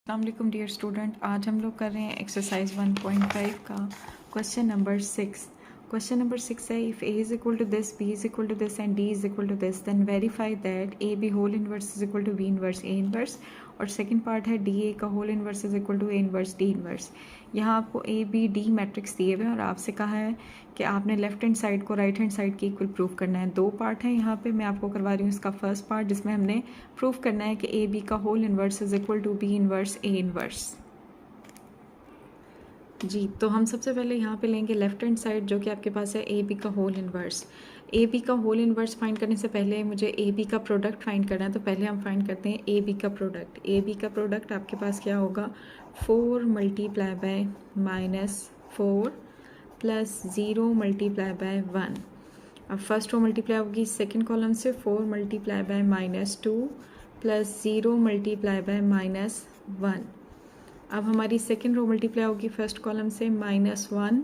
अस्सलाम वालेकुम dear student. आज हम लोग कर रहे हैं एक्सरसाइज 1.5 का क्वेश्चन नंबर 6। क्वेश्चन नंबर 6 है if A is equal to this, B is equal to this and D is equal to this, then verify that A B whole inverse is equal to B inverse A inverse. और second part है D A का whole inverse is equal to A inverse D inverse. यहाँ आपको A B D matrix दिए हुए हैं और आपसे कहा है कि आपने लेफ्ट हैंड साइड को राइट हैंड साइड की इक्वल प्रूव करना है। दो पार्ट है यहाँ पे, मैं आपको करवा रही हूँ इसका फर्स्ट पार्ट जिसमें हमने प्रूव करना है कि ए बी का whole inverse is equal to B inverse A inverse. जी, तो हम सबसे पहले यहाँ पे लेंगे लेफ्ट हैंड साइड जो कि आपके पास है ए बी का होल इनवर्स। ए बी का होल इनवर्स फाइंड करने से पहले मुझे ए बी का प्रोडक्ट फाइंड करना है, तो पहले हम फाइंड करते हैं ए बी का प्रोडक्ट। ए बी का प्रोडक्ट आपके पास क्या होगा, 4 multiply bye -4 plus 0 multiply by 1। अब फर्स्ट रो मल्टीप्लाई होगी सेकेंड कॉलम से, 4 multiply by -2 plus 0 multiply by -1। अब हमारी सेकेंड रो मल्टीप्लाई होगी फर्स्ट कॉलम से, -1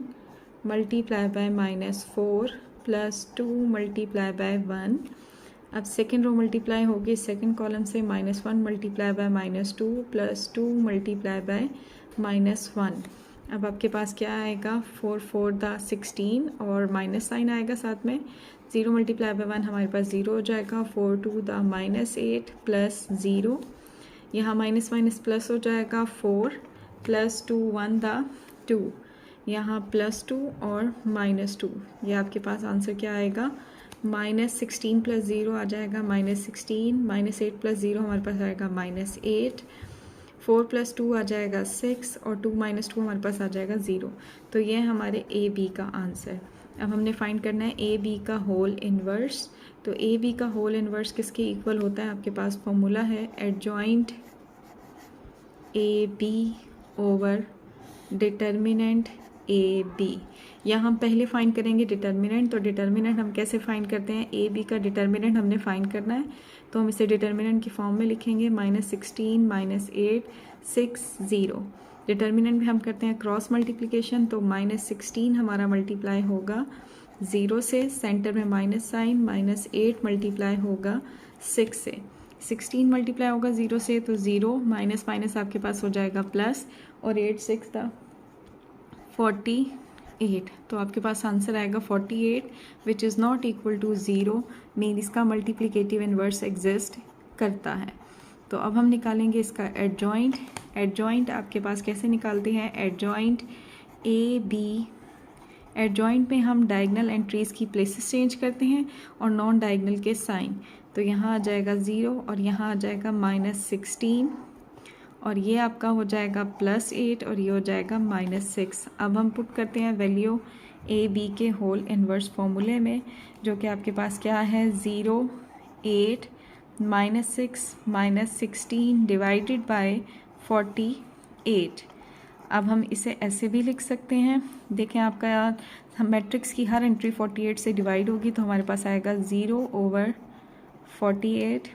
multiply by -4 plus 2 multiply by 1। अब सेकेंड रो मल्टीप्लाई होगी सेकेंड कॉलम से, -1 multiply by -2 plus 2 multiply by -1। अब आपके पास क्या आएगा, 4 4 दा 16 और माइनस साइन आएगा साथ में। 0 मल्टीप्लाई बाय 1 हमारे पास 0 हो जाएगा, 4 2 दा -8 प्लस 0। यहाँ माइनस माइनस प्लस हो जाएगा, 4 प्लस 2 1 दा 2। यहाँ +2 और -2, ये आपके पास आंसर क्या आएगा, -16 प्लस 0 आ जाएगा -16, -8 प्लस 0 हमारे पास आएगा -8, 4 प्लस 2 आ जाएगा 6 और 2 - 2 हमारे पास आ जाएगा 0। तो ये हमारे ए बी का आंसर। अब हमने फाइंड करना है ए बी का होल इनवर्स। तो ए बी का होल इनवर्स किसके इक्वल होता है, आपके पास फॉर्मूला है adjoint A B over determinant A B. यहाँ हम पहले फाइंड करेंगे डिटर्मिनेंट। तो डिटर्मिनेंट हम कैसे फाइंड करते हैं, ए बी का डिटर्मिनेंट हमने फाइंड करना है, तो हम इसे डिटर्मिनेंट की फॉर्म में लिखेंगे, -16 -8 6 0। डिटर्मिनेंट में हम करते हैं क्रॉस मल्टीप्लिकेशन, तो -16 हमारा मल्टीप्लाई होगा 0 से, सेंटर में माइनस साइन, -8 मल्टीप्लाई होगा 6 से। 16 मल्टीप्लाई होगा 0 से, तो 0 माइनस माइनस आपके पास हो जाएगा प्लस, और 8 6 था 48। तो आपके पास आंसर आएगा 48 which is not equal to 0, mean इसका मल्टीप्लिकेटिव इन्वर्स एग्जिस्ट करता है। तो अब हम निकालेंगे इसका एडजॉइंट। एडजॉइंट आपके पास कैसे निकालते हैं, एडजॉइंट ए बी। एडजॉइंट में हम डायगनल एंट्रीज़ की प्लेसेस चेंज करते हैं और नॉन डायगनल के साइन। तो यहाँ आ जाएगा 0 और यहाँ आ जाएगा -16 और ये आपका हो जाएगा +8 और ये हो जाएगा -6। अब हम पुट करते हैं वैल्यू ए बी के होल इनवर्स फॉर्मूले में, जो कि आपके पास क्या है, 0 8 -6 -16 डिवाइडेड बाय 48। अब हम इसे ऐसे भी लिख सकते हैं, देखें आपका मैट्रिक्स की हर एंट्री 48 से डिवाइड होगी, तो हमारे पास आएगा 0/48,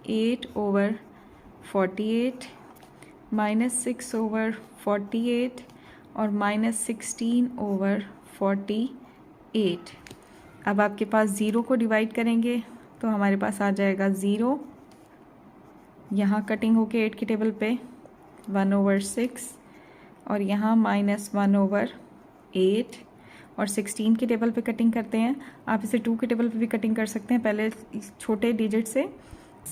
8/48, -6/48 और -16/48। अब आपके पास 0 को डिवाइड करेंगे तो हमारे पास आ जाएगा 0, यहाँ कटिंग होके 8 की टेबल पे 1/6 और यहाँ -1/8 और 16 की टेबल पे कटिंग करते हैं। आप इसे 2 के टेबल पे भी कटिंग कर सकते हैं, पहले छोटे डिजिट से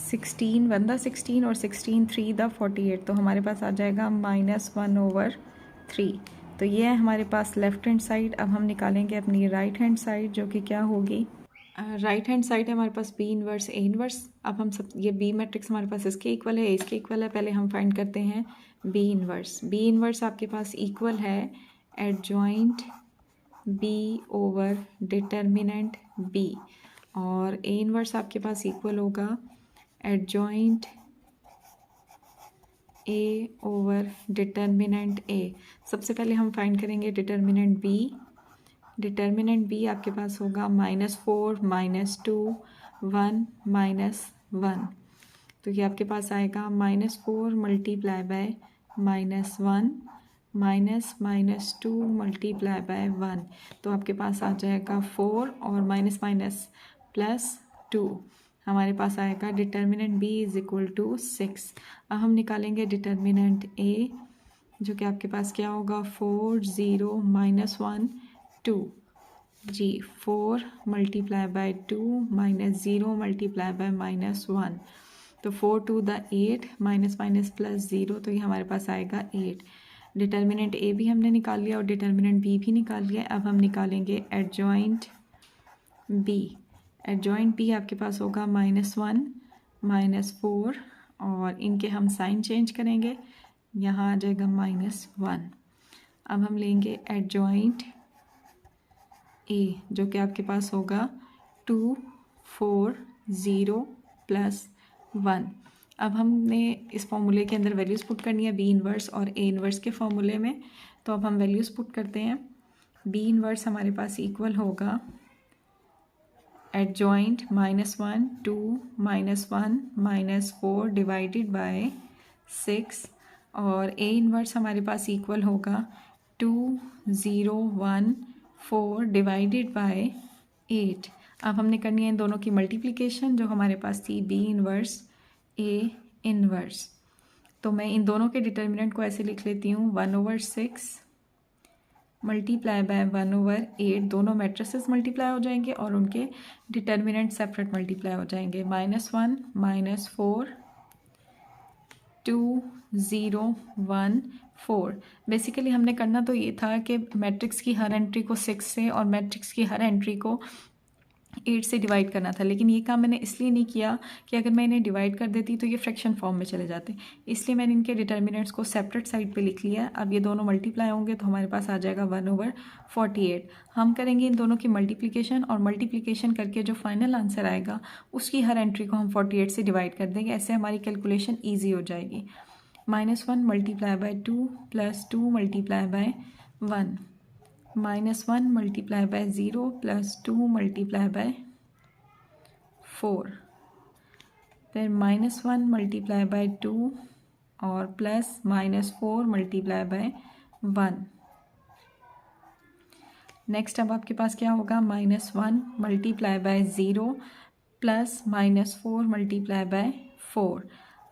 16 1 दा 16 और 16 3 दा 48, तो हमारे पास आ जाएगा -1/3। तो ये है हमारे पास लेफ्ट हैंड साइड। अब हम निकालेंगे अपनी राइट हैंड साइड, जो कि क्या होगी, राइट हैंड साइड है हमारे पास बी इनवर्स ए इनवर्स। अब हम सब ये बी मैट्रिक्स हमारे पास इसके इक्वल है, इसके इक्वल है। पहले हम फाइंड करते हैं बी इनवर्स। बी इनवर्स आपके पास इक्वल है adjoint B over determinant B, और ए इनवर्स आपके पास इक्वल होगा adjoint A over determinant A. सबसे पहले हम फाइंड करेंगे डिटर्मिनेंट बी। डिटर्मिनेंट बी आपके पास होगा -4 -2 1 -1। तो ये आपके पास आएगा -4 मल्टीप्लाई बाय -1 -2 मल्टीप्लाई बाय 1। तो आपके पास आ जाएगा 4 और माइनस माइनस +2। हमारे पास आएगा determinant B is equal to 6। अब हम निकालेंगे डिटर्मिनेंट ए, जो कि आपके पास क्या होगा 4 0 -1 2 जी 4 मल्टीप्लाई बाय 2 -0 मल्टीप्लाई बाय -1, तो 4 2 द 8 माइनस माइनस प्लस 0, तो ये हमारे पास आएगा 8। डिटर्मिनेंट ए भी हमने निकाल लिया और डिटर्मिनेंट बी भी निकाल लिया। अब हम निकालेंगे एडजॉइंट बी। एडजॉइंट बी आपके पास होगा -1 -4, और इनके हम साइन चेंज करेंगे, यहाँ आ जाएगा -1। अब हम लेंगे एडजॉइंट ए, जो कि आपके पास होगा 2 4 0 +1। अब हमने इस फॉर्मूले के अंदर वैल्यूज़ पुट करनी है बी इनवर्स और ए इनवर्स के फॉर्मूले में, तो अब हम वैल्यूज़ पुट करते हैं। बी इनवर्स हमारे पास इक्वल होगा एडजॉइंट -1 2 -1 -4 डिवाइडेड बाय 6, और ए इनवर्स हमारे पास इक्वल होगा 2 0 1 4 डिवाइडेड बाय 8। अब हमने करनी है इन दोनों की मल्टीप्लिकेशन, जो हमारे पास थी बी इनवर्स ए इनवर्स। तो मैं इन दोनों के डिटर्मिनेंट को ऐसे लिख लेती हूँ 1/6 मल्टीप्लाई बाय 1/8, दोनों मैट्रिसेस मल्टीप्लाई हो जाएंगे और उनके डिटर्मिनेंट सेपरेट मल्टीप्लाई हो जाएंगे। -1 -4 2 0 1 4। बेसिकली हमने करना तो ये था कि मैट्रिक्स की हर एंट्री को 6 से और मैट्रिक्स की हर एंट्री को 8 से डिवाइड करना था, लेकिन ये काम मैंने इसलिए नहीं किया कि अगर मैं इन्हें डिवाइड कर देती तो ये फ्रैक्शन फॉर्म में चले जाते, इसलिए मैंने इनके डिटर्मिनेंट्स को सेपरेट साइड पे लिख लिया। अब ये दोनों मल्टीप्लाई होंगे तो हमारे पास आ जाएगा 1/48। हम करेंगे इन दोनों की मल्टीप्लिकेशन, और मल्टीप्लिकेशन करके जो फाइनल आंसर आएगा उसकी हर एंट्री को हम 48 से डिवाइड कर देंगे, ऐसे हमारी कैलकुलेशन ईजी हो जाएगी। -1 multiply by 2 +2 multiply by 1 -1 multiply by 0 +2 multiply by 4, फिर -1 मल्टीप्लाई बाय 2 और +-4 मल्टीप्लाई बाय 1। नेक्स्ट अब आपके पास क्या होगा -1 मल्टीप्लाई बाय 0 +-4 मल्टीप्लाई बाय 4।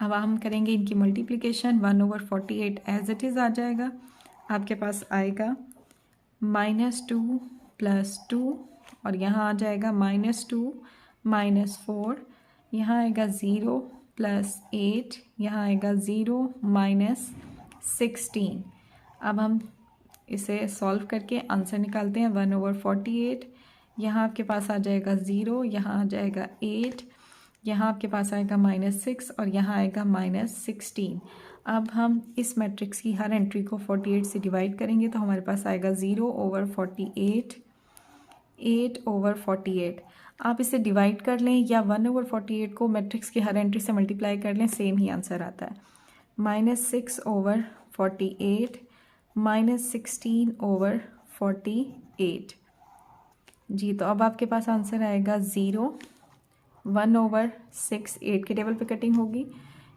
अब हम करेंगे इनकी मल्टीप्लिकेशन, 1/48 एज इट इज़ आ जाएगा। आपके पास आएगा -2 +2, और यहाँ आ जाएगा -2 -4, यहाँ आएगा 0 +8, यहाँ आएगा 0 -16। अब हम इसे सॉल्व करके आंसर निकालते हैं। 1/48, यहाँ आपके पास आ जाएगा 0, यहाँ आ जाएगा 8, यहाँ आपके पास आएगा -6 और यहाँ आएगा -16। अब हम इस मैट्रिक्स की हर एंट्री को 48 से डिवाइड करेंगे तो हमारे पास आएगा 0/48 8/48। आप इसे डिवाइड कर लें या 1/48 को मैट्रिक्स की हर एंट्री से मल्टीप्लाई कर लें, सेम ही आंसर आता है। -6/48 -16/48 जी। तो अब आपके पास आंसर आएगा 0। 1/6 8 के टेबल पे कटिंग होगी,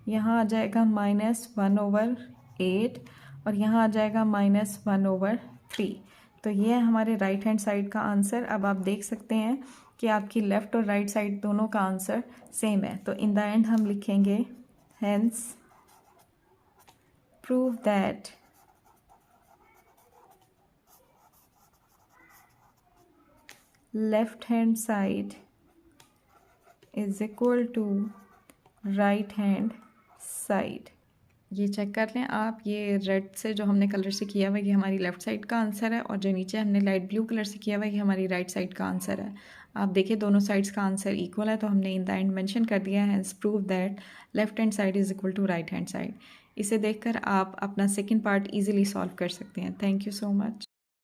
यहाँ आ जाएगा -1/8 और यहाँ आ जाएगा -1/3। तो ये है हमारे राइट हैंड साइड का आंसर। अब आप देख सकते हैं कि आपकी लेफ़्ट और राइट साइड दोनों का आंसर सेम है। तो इन द एंड हम लिखेंगे hence prove that left hand side is equal to right hand side. ये चेक कर लें आप, ये रेड से जो हमने कलर से किया हुआ ये हमारी लेफ़्ट साइड का आंसर है, और जो नीचे हमने लाइट ब्लू कलर से किया हुआ ये हमारी राइट साइड का आंसर है। आप देखिए दोनों साइड्स का आंसर इक्वल है, तो हमने इन द एंड मेंशन कर दिया है hence prove that left hand side is equal to right hand side. इसे देखकर आप अपना सेकंड पार्ट इजीली सॉल्व कर सकते हैं। Thank you so much.